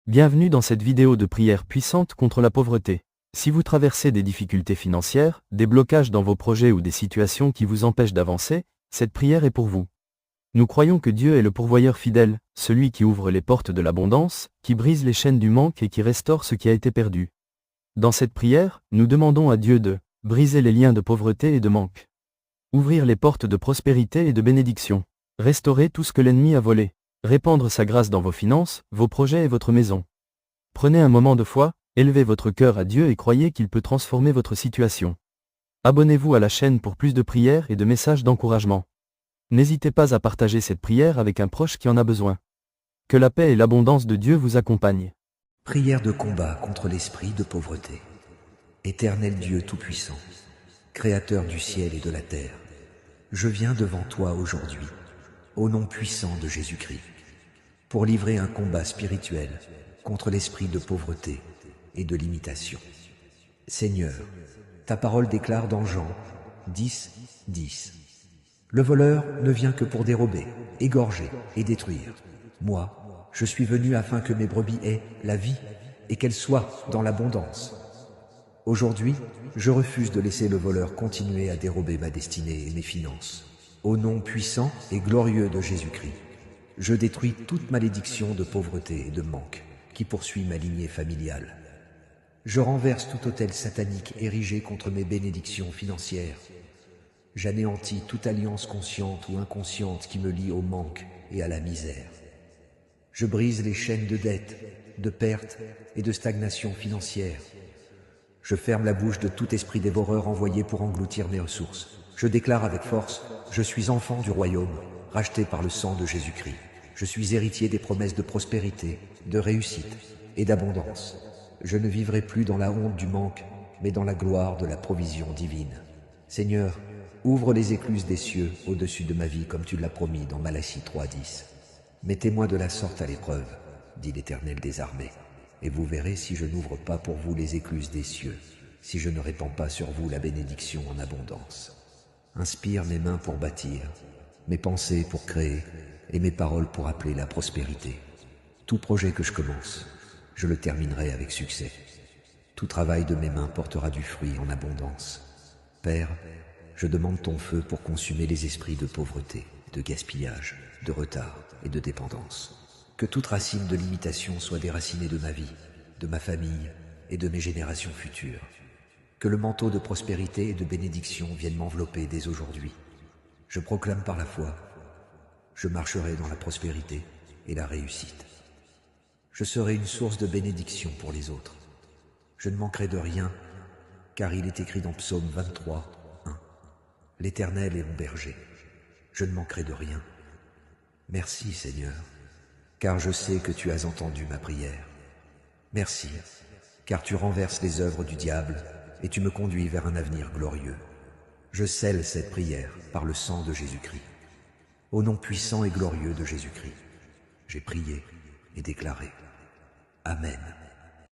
Bienvenue dans cette vidéo de prière puissante contre la pauvreté. Si vous traversez des difficultés financières, des blocages dans vos projets ou des situations qui vous empêchent d'avancer, cette prière est pour vous. Nous croyons que Dieu est le pourvoyeur fidèle, celui qui ouvre les portes de l'abondance, qui brise les chaînes du manque et qui restaure ce qui a été perdu. Dans cette prière, nous demandons à Dieu de briser les liens de pauvreté et de manque, ouvrir les portes de prospérité et de bénédiction, restaurer tout ce que l'ennemi a volé, répandre sa grâce dans vos finances, vos projets et votre maison. Prenez un moment de foi, élevez votre cœur à Dieu et croyez qu'il peut transformer votre situation. Abonnez-vous à la chaîne pour plus de prières et de messages d'encouragement. N'hésitez pas à partager cette prière avec un proche qui en a besoin. Que la paix et l'abondance de Dieu vous accompagnent. Prière de combat contre l'esprit de pauvreté. Éternel Dieu Tout-Puissant, Créateur du ciel et de la terre, je viens devant toi aujourd'hui, au nom puissant de Jésus-Christ, pour livrer un combat spirituel contre l'esprit de pauvreté et de limitation. Seigneur, ta parole déclare dans Jean 10, 10. Le voleur ne vient que pour dérober, égorger et détruire. Moi, je suis venu afin que mes brebis aient la vie et qu'elles soient dans l'abondance. Aujourd'hui, je refuse de laisser le voleur continuer à dérober ma destinée et mes finances. Au nom puissant et glorieux de Jésus-Christ, je détruis toute malédiction de pauvreté et de manque qui poursuit ma lignée familiale. Je renverse tout autel satanique érigé contre mes bénédictions financières. J'anéantis toute alliance consciente ou inconsciente qui me lie au manque et à la misère. Je brise les chaînes de dette, de perte et de stagnation financière. Je ferme la bouche de tout esprit dévoreur envoyé pour engloutir mes ressources. Je déclare avec force, je suis enfant du royaume, racheté par le sang de Jésus-Christ. Je suis héritier des promesses de prospérité, de réussite et d'abondance. Je ne vivrai plus dans la honte du manque, mais dans la gloire de la provision divine. Seigneur, ouvre les écluses des cieux au-dessus de ma vie comme tu l'as promis dans Malachie 3.10. Mettez-moi de la sorte à l'épreuve, dit l'Éternel des armées, et vous verrez si je n'ouvre pas pour vous les écluses des cieux, si je ne répands pas sur vous la bénédiction en abondance. Inspire mes mains pour bâtir, mes pensées pour créer, et mes paroles pour appeler la prospérité. Tout projet que je commence, je le terminerai avec succès. Tout travail de mes mains portera du fruit en abondance. Père, je demande ton feu pour consumer les esprits de pauvreté, de gaspillage, de retard et de dépendance. Que toute racine de limitation soit déracinée de ma vie, de ma famille et de mes générations futures. Que le manteau de prospérité et de bénédiction vienne m'envelopper dès aujourd'hui. Je proclame par la foi, je marcherai dans la prospérité et la réussite. Je serai une source de bénédiction pour les autres. Je ne manquerai de rien, car il est écrit dans Psaume 23, 1. L'Éternel est mon berger, je ne manquerai de rien. Merci Seigneur, car je sais que tu as entendu ma prière. Merci, car tu renverses les œuvres du diable et tu me conduis vers un avenir glorieux. Je scelle cette prière par le sang de Jésus-Christ. Au nom puissant et glorieux de Jésus-Christ, j'ai prié et déclaré. Amen.